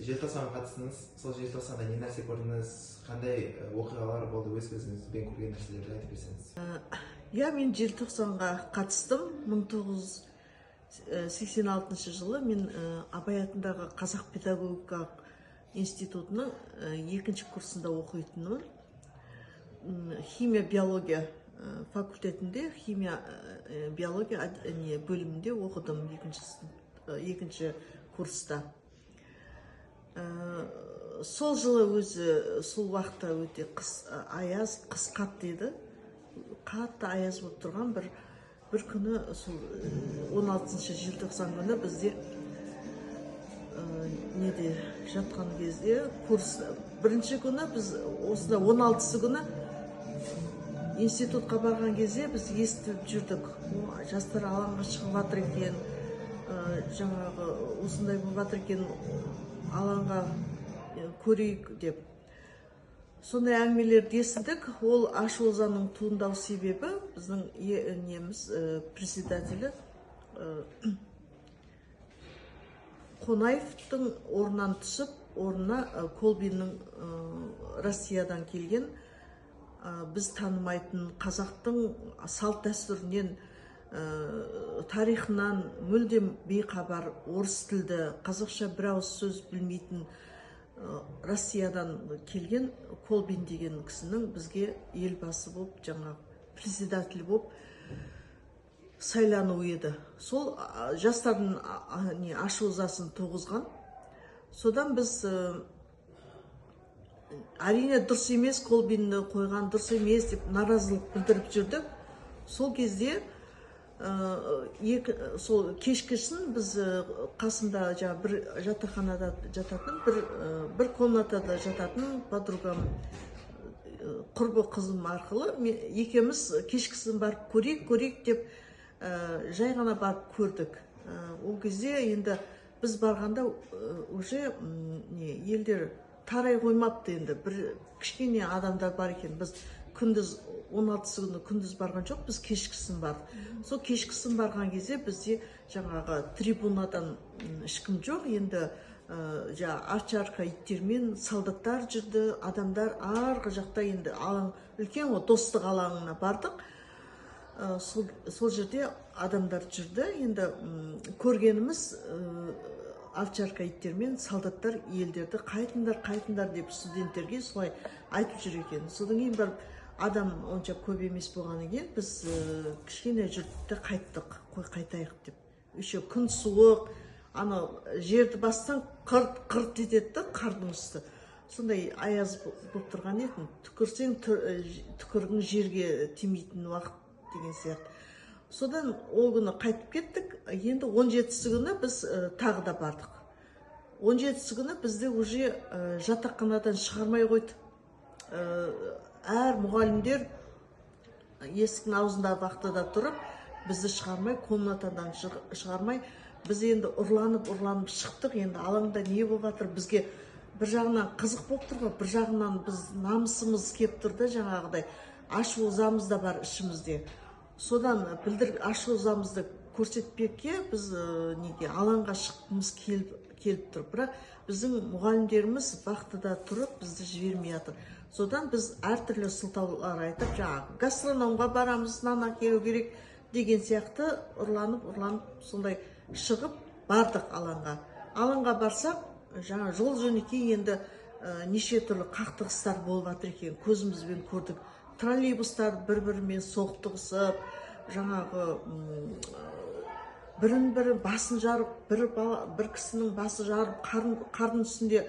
Желтоқсанға қатыстыңыз. Сол желтоқсанда не нәрсе көрдіңіз? Қандай оқиғалар болды? Өз көзіңізбен көрген нәрселерді айтып берсеңіз. Мен желтоқсанға қатыстым. 1986 жылы мен Абай атындағы Қазақ педагогикалық институтының екінші курсында оқитынмын. Химия биология факультетінде, химия биология бөлімінде оқыдым екінші курста. Сол жылы өзі сол уақытта өте қыс қатты еді. Қатты аяз болып тұрған бір күні, сол 16 желтоқсан күні бізде неде жатқан кезде курс бірінші күні біз осында 16 күні институтқа барған кезде біз естіп жүрдік. Жастар алаңға шығып жатыр екен, жаңағы осындай болып жатыр екен, алаңға көрейік деп. Сондай әңгімелерді естідік. Ол Ашолзаның туындау себебі біздің председателі Қонаевтың орнынан түсіп, орнына Колбиннің Россиядан келген, біз танымайтын қазақтың салт дәстүрінен, тарихынан мүлдем бейхабар, орыс тілді, қазақша бір ауыз сөз білмейтін Россиядан келген Колбин деген кісінің бізге елбасы болып, жаңа председатель болып сайлану еді. Сол жастардың ашылзасын туғызған. Содан біз әрине дұрыс емес, Колбинді қойған дұрыс емес деп наразылық білдіріп жүрдік. Сол кезде сол кешкісін біз қасында бір жатақханада жататын, бір комнатада жататын подругам, құрбы қызым арқылы екеуміз кешкісін барып көрейік деп жай ғана барып көрдік. Ол кезде енді біз барғанда уже елдер тарай қоймапты, енді бір кішкене адамдар бар екен. Біз күндіз 16 күні күндіз барған жоқ, біз кешкісін бардық. Сол кешкісін барған кезде бізде жаңағы трибунадан ешкім жоқ, енді арка иттермен солдаттар жүрді, адамдар арғы жақта, енді алаң үлкен ғой, достық алаңына бардық. Сол жерде адамдар жүрді. Енді көргеніміз арка иттермен солдаттар елдерді қайтындар деп студенттерге солай айтып жүр екен. Содан кейін бір адам онша көп емес болғаннан кейін біз кішкене жүрдік, қайттық, қайтайық деп. Еще күн суық, жерді бастан қырт етеді, қардың үсті. Сондай аяз болып тұрған етін, түкірсең түкіргің жерге тимейтін уақыт деген сияқты. Содан ол күні қайтып кеттік. Енді 17-сі күні біз тағы да бардық. 17-сі күні бізді уже жатақханадан шығармай қойды. Әр мұғалімдер есіктің аузында вахтада тұрып, бізді шығармай, комнатадан шығармай, біз енді ұрланып шықтық. Енді алаңда не болып жатыр, бізге бір жағынан қызық болып тұрға, бір жағынан біз намысымыз кеп тұрды, жаңағыдай ашу-ызамыз да бар ішімізде. Содан ашу-ызамызды көрсетпекке біз алаңға шыққымыз келіп тұр. Бірақ біздің мұғалімдеріміз вахтада тұрып, бізді жібермей жатыр. Содан біз әртүрлі сылтаулар айтып, жаңағы гастрономға барамыз, нан әкелу керек деген сияқты ұрланып сондай шығып бардық алаңға. Алаңға барсақ, жаңа жол жөнекей енді неше түрлі қақтығыстар болып жатыр екен, көзімізбен көрдік. Троллейбустар бір-бірімен соқтығысып, жаңағы бірін-бірі басын жарып, бір кісінің басы жарып, қардың үстінде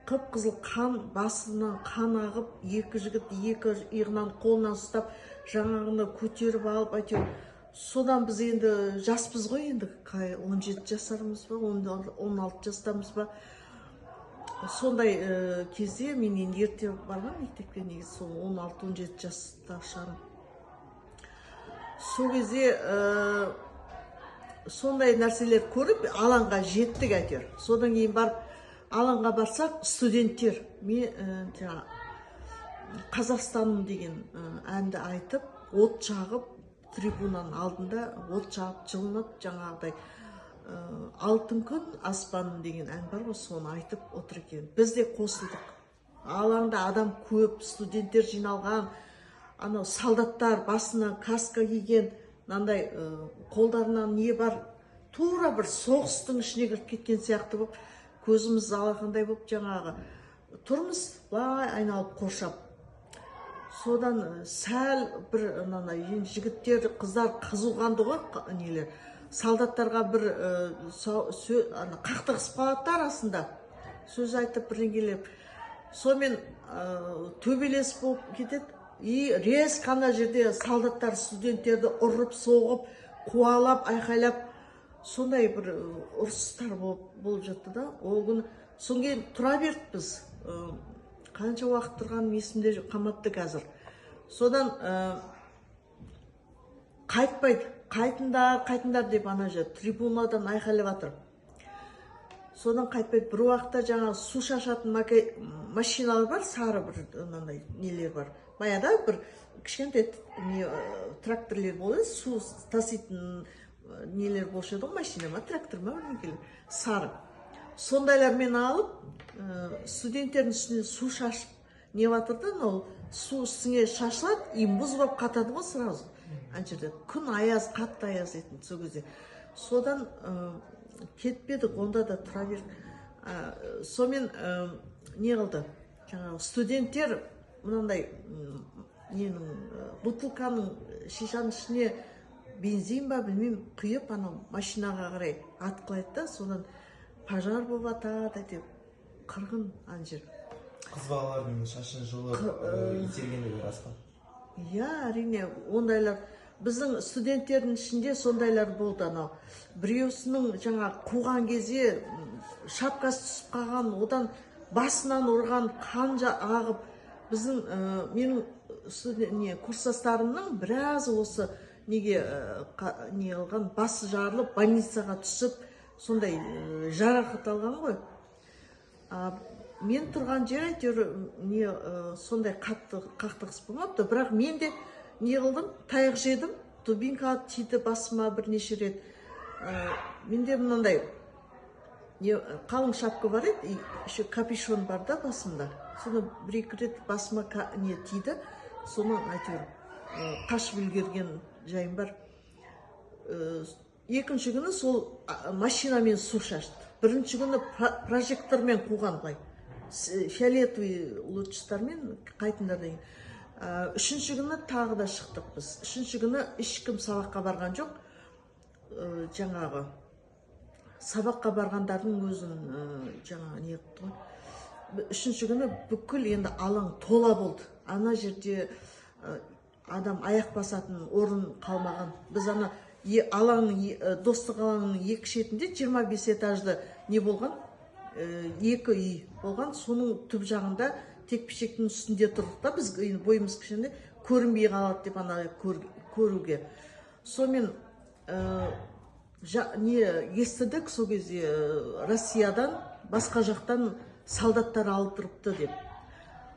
қып-қызыл қан, басынан қан ағып, екі жігіт екі иығынан қолынан ұстап, жаңағыны көтеріп алып, әйтеуір. Содан біз енді жаспыз ғой, енді 17 жасарымыз ба, 16 жастамыз ба. Сондай кезде мен енді ерте барған мектепке, негізі сол 16-17 жаста шығарым. Сол кезде сондай нәрселер көріп, алаңға жеттік әйтеуір. Содан кейін барып алаңға барсақ, студенттер Қазақстаным деген әнді айтып, от жағып, трибунаның алдында от жағып, жылынып, жаңағыдай алтын күн аспан деген ән бар ғой, соны айтып отыр екен. Біз де қосылдық. Алаңда адам көп, студенттер жиналған, анау солдаттар басына каска киген, мынандай қолдарынан не бар, тура бір соғыстың ішіне кіріп кеткен сияқты болып, көзіміз алақандай болып, жаңағы тұрмыз былай айналып қоршап. Содан сәл бір жігіттер, қыздар қызуғанды ғой, нелер. Солдаттарға бір қақтығысып қалады арасында, сөз айтып бірдеңелеп. Сонымен төбелес болып кетеді. И резко ана жерде солдаттар студенттерді ұрып, соғып, қуалап, айқайлап, сондай бір ұрыстар болып жатты да. Ол күні соң кейін тұра бердік біз. Қанша уақыт тұрған есімде қаматты қазір. Содан қайтпайды, қайтындар деп ана жер трибунадан айқайлап жатыр. Содан қайтпайды. Бір уақытта жаңа су шашатын машиналар бар, сары бір нелер бар. Баяда бір кішкентай тракторлер болды, су таситын нелер болшы еді ғой, машина ма, трактор ма, сары. Сондайлармен алып, студенттердің үстіне су шашып не батырды, ол су үстіне шашылады, и мұз болып қатады ғой сразу. Анчерде күн аяз, қатты аяз етін сол кезде. Содан кетпедік, онда да тұра бердік. Сонымен не қылды? Жаңағы студенттер мынандай бутылканың шишаның ішіне бензин ба білмеймін құйып, анау машинаға қарай атқылайды да, содан пожар болып атады деп қырғын ана жер. Қыз балалардың шашын жұлып итергендігі рас па? Иә, әрине, ондайлар біздің студенттердің ішінде сондайлар болды. Анау біреусінің жаңа қуған кезде шапкасы түсіп қалған, одан басынан ұрған, қан ағып. Біздің менің курстастарымның біразы осы неге не алған, басы жарылып, больницаға түсіп, сондай жарақат алған ғой. Мен тұрған жер әйтеуір сондай қатты қақтығыс болмапты, бірақ мен де не қылдым, таяқ жедім, дубинка тиді басыма бірнеше рет. Менде мынандай қалың шапка бар еді, еще капюшон бар да басымда. Соны бір-екі рет басыма не тиді, соны әйтеуір қашып үлгерген жайым бар. Екінші күні сол машинамен су шашты. Бірінші күні прожектормен қуған былай. Фиолетовый лучтармен қайтындар деген. Үшінші күні тағы да шықтық біз. Үшінші күні ешкім сабаққа барған жоқ. Жаңағы сабаққа барғандардың өзін жаңағы не етті ғой. Үшінші күні бүкіл енді алаң тола болды. Ана жерде адам аяқ басатын орын қалмаған. Біз ана алаңның, достық алаңның екі шетінде 25 этажды не болған? Екі үй болған, соның түп жағында тек-пешектің үстінде тұрдық та, біз бойымыз кішкентай көрінбей қалады деп ана көруге. Сонымен естідік сол кезде Россиядан, басқа жақтан солдаттар алып тұрыпты деп.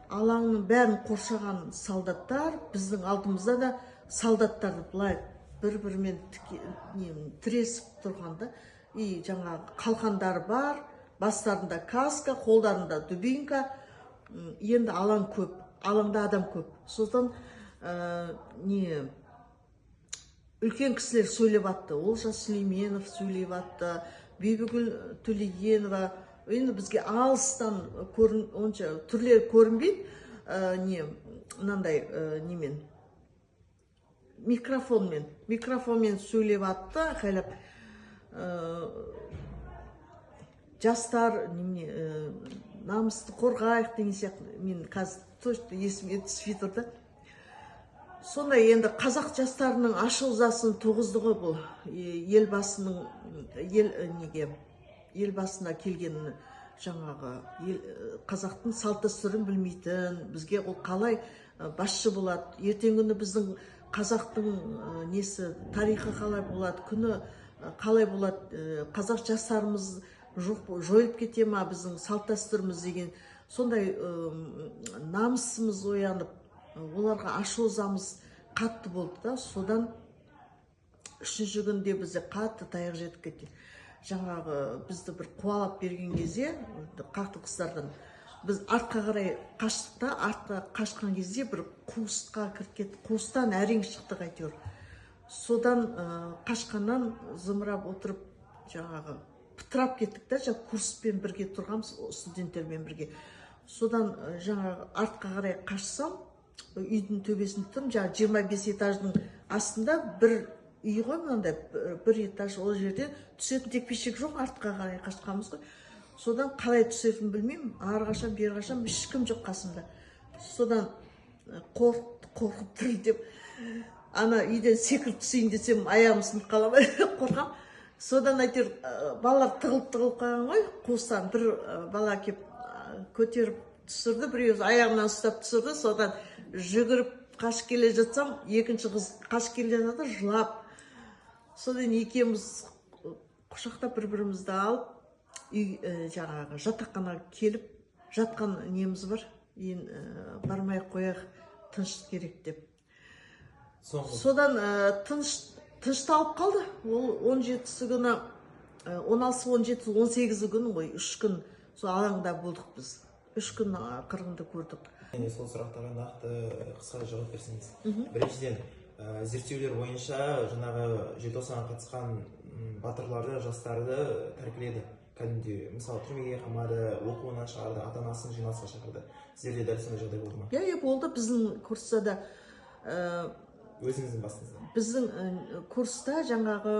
Алаңның бәрін қоршаған солдаттар, біздің алдымызда да солдаттар былай бір-бірімен тіресіп тұрғанда, и жаңағы қалқандар бар, бастарында каска, қолдарында дубинка, енді алаң көп, алаңда адам көп. Содан үлкен кісілер сөйлеп атты, Олжас Сүлейменов сөйлеп атты, Бибігүл Төлегенова, енді бізге алыстан онша түрлері көрінбейді, мынандай немен, микрофонмен сөйлеп атты, қайлап, жастар намысты қорғайық деген сияқты, мен қазір точно есіме түспей тұрды. Сондай енді қазақ жастарының ашу-ызасын туғызды ғой бұл елбасына келген жаңағы қазақтың салт дәстүрін білмейтін, бізге ол қалай басшы болады, ертеңгі күні біздің қазақтың несі, тарихы қалай болады, күні қалай болады, қазақ жастарымыз жойылып кете ма, біздің салт дәстүріміз деген сондай намысымыз оянып, оларға ашу-ызамыз қатты болды да. Содан үшінші күнде бізде қатты таяқ жедік кетті. жаңағы бізді бір қуалап берген кезде қақтығыстардан біз артқа қарай қаштық та, артқа қашқан кезде бір қуысқа кіріп кеттік. Қуыстан әрең шықтық әйтеуір. Содан қашқаннан зымырап отырып жаңағы пытырап кеттік та, курспен бірге тұрғанбыз, студенттермен бірге. Содан жаңағы артқа қарай қашсам, үйдің төбесінде тұрмын, жаңағы 25 этаждың астында бір үй ғой, мынандай бір этаж, ол жерде түсетін текпешек жоқ, артқа қарай қашқанбыз ғой. Содан қалай түсетінін білмеймін, ары қашам, бері қашам, ешкім жоқ қасымда. Содан қорқып дірілдеп, ана үйден секіріп түсейін десем, аяғым сынып қала ма, қорқам. Содан әйтеуір балалар тығылып қалған ғой, қуыстан бір бала кеп көтеріп түсірді, біреуі аяғымнан ұстап түсірді. Содан жүгіріп қашып келе жатсам, екінші қыз қашып келе жатыр, жылап. Содан екеуміз құшақтап бір-бірімізді алып, жаңағы жатақханаға келіп жатқан неміз бар. Бармай қояқ, тыныштық керек деп. Содан тынышталып қалды. Ол 17-сі күні, 16-сы, 17-сі, 18-сі күні ғой, 3 күн сол алаңда болдық біз. 3 күн қырғынды көрдік. Сол сұрақтарға нақты қысқа жауап берсеңіз. Біріншіден, зерттеулер бойынша жаңағы желтоқсанға қатысқан батырларды, жастарды тәркіледі. Кәдімгідей, мысалы, түрмеге қамады, оқуынан шығарды, ата-анасын жиналысқа шақырды. Сіздерде дәл сондай жағдай болды ма? Иә, болды. Біздің курста да өзіңіздің басыңызда? Біздің курста жаңағы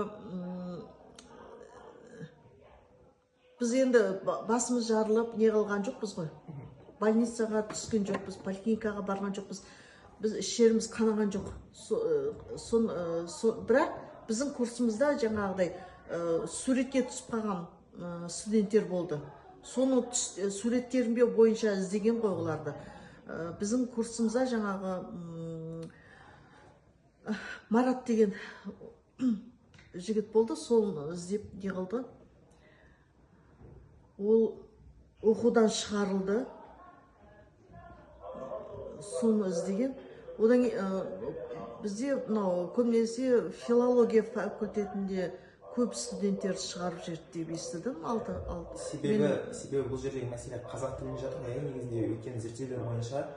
біз енді басымыз жарылып, не қылған жоқпыз ғой. Больницаға түскен жоқпыз, поликлиникаға барған жоқпыз. Біз ішеріміз қанаған жоқ. Бірақ біздің курсымызда жаңағыдай суретке түсіп қалған студенттер болды. Соны суреттерін бойынша іздеген ғой оларды. Біздің курсымызда жаңағы Марат деген жігіт болды, сол іздеп не қылды. Ол оқудан шығарылды, соны іздеген. Одан бізде көбінесе филология факультетінде көп студенттер шығарып жүрді деп естідім. Себебі бұл жердегі мәселе қазақ тілінде жатыр ғой, негізінде өткен зерттеулер бойынша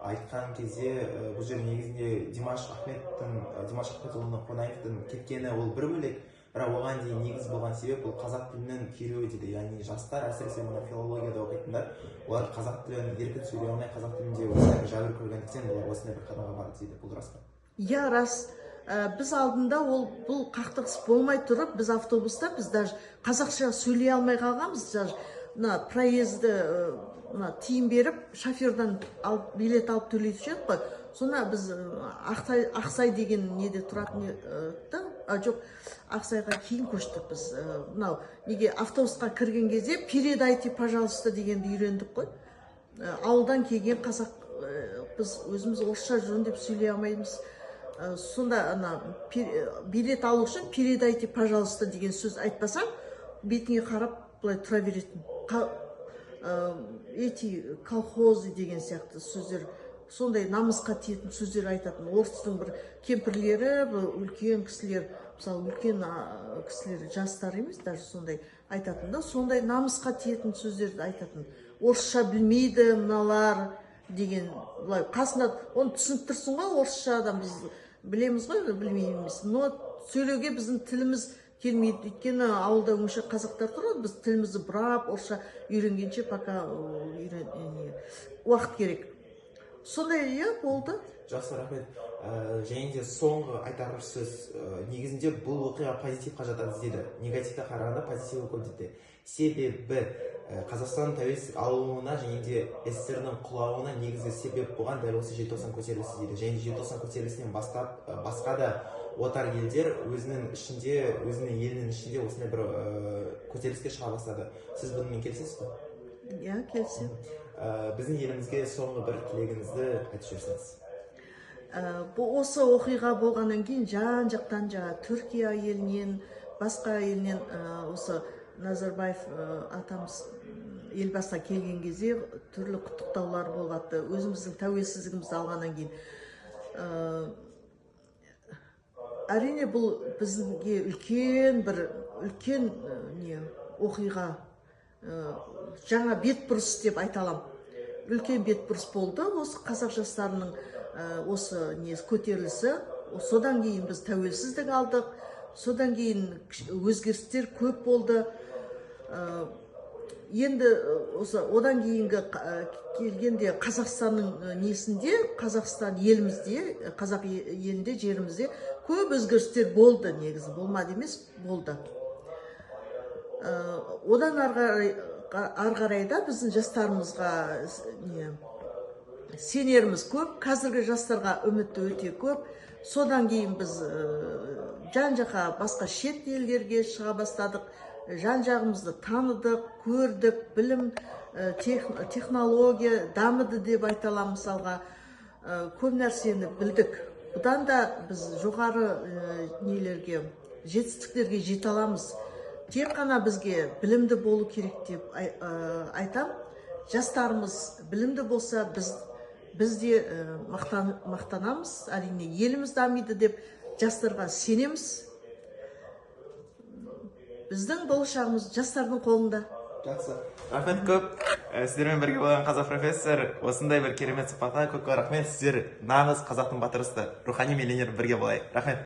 айтқан кезде бұл жер негізінде Димаш Ахметұлының Қонаевтың кеткені ол бір бөлек, бірақ оған дейін негіз болған себеп бұл қазақ тілінің күйреуі дейді. Яғни жастар, әсіресе мына филологияда оқитындар, олар қазақ тілін еркін сөйлей алмай, қазақ тілінде осындай бір жәбір көргендіктен олар осындай бір қадамға барды дейді. Бұл рас па? Иә, рас. Біз алдында бұл қақтығыс болмай тұрып, біз автобуста, біз даже қазақша сөйлей алмай қалғанбыз. Даже проезді тиын беріп, шофердан билет алып төлейді ше қой. Соны біз Ақсай деген неде тұратын жоқ, Ақсайға кейін көштік біз. Неге автобусқа кірген кезде передайте, пожалуйста дегенді үйрендік қой. Ауылдан келген қазақ, біз өзіміз орысша жөндеп сөйлей алмаймыз. Сонда билет алу үшін передайте, пожалуйста деген сөз айтпасаң, бетіңе қарап былай тұра беретін. Эти колхозы деген сияқты сөздер, сондай намысқа тиетін сөздер айтатын. Орыстың бір кемпірлері, үлкен кісілер, мысалы үлкен кісілер, жастар емес, даже сондай айтатын да, сондай намысқа тиетін сөздерді айтатын. Орысша білмейді мыналар деген, қасында оны түсініп тұрсың ғой, орысша адам біз білеміз ғой, білмейміз. Но сөйлеуге біздің тіліміз келмейді. Өйткені ауылда өңші қазақтар тұрады, біз тілімізді бұрап, орысша үйренгенше пока уақыт керек. Сондай болды. Жақсы, рахмет. Және де соңғы айтар сөз, негізінде бұл оқиға позитивқа жатады дейді. Негативті қарағанда позитиві көп дейді. Себебі Қазақстан тәуелсіздік алуына және де СССР-ның құлауына негізгі себеп болған дәл осы желтоқсан көтерілісі дейді. Және желтоқсан көтерілісінен басқа да отар елдер өзінің елінің ішінде осындай бір көтеріліске шыға бастады. Сіз бұнымен келісесіз бе? Иә, келісемін. Біздің елімізге соңғы бір тілегіңізді айтып жіберсеңіз. Осы оқиға болғаннан кейін жан-жақтан Түркия елінен, басқа елінен осы Назарбаев атамыз елбасына келген кезде түрлі құттықтаулар болғатты. Өзіміздің тәуелсіздігімізді алғаннан кейін. Әрине бұл бізге үлкен бір үлкен не оқиға, жаңа бетбұрыс деп айта аламын. Үлкен бетбұрыс болды осы қазақ жастарының осы көтерілісі. Содан кейін біз тәуелсіздік алдық, содан кейін өзгерістер көп болды. Енді одан кейінгі келгенде Қазақстанның несінде, Қазақстан елімізде, қазақ елінде, жерімізде көп өзгерістер болды, негізі болмады емес, болды. Одан арғарайда біздің жастарымызға сенеріміз көп, қазіргі жастарға үміті өте көп. Содан кейін біз жан-жаққа басқа шет елдерге шыға бастадық, жан-жағымызды таныдық, көрдік, білім, технология дамыды деп айта аламын. Мысалға, көп нәрсені білдік. Бұдан да біз жоғары нелерге, жетістіктерге жете аламыз. Тек қана бізге білімді болу керек деп айтам. Жастарымыз білімді болса, біз де мақтанамыз. Әрине, еліміз дамиды деп жастарға сенеміз. Біздің болашағымыз жастардың қолында. Жақсы. Рахмет көп. Сіздермен бірге болған қазақ профессор, осындай бір керемет сұхбатқа көп рахмет. Сіздер нағыз қазақтың батырысты, рухани миллионер бірге болайық. Рахмет.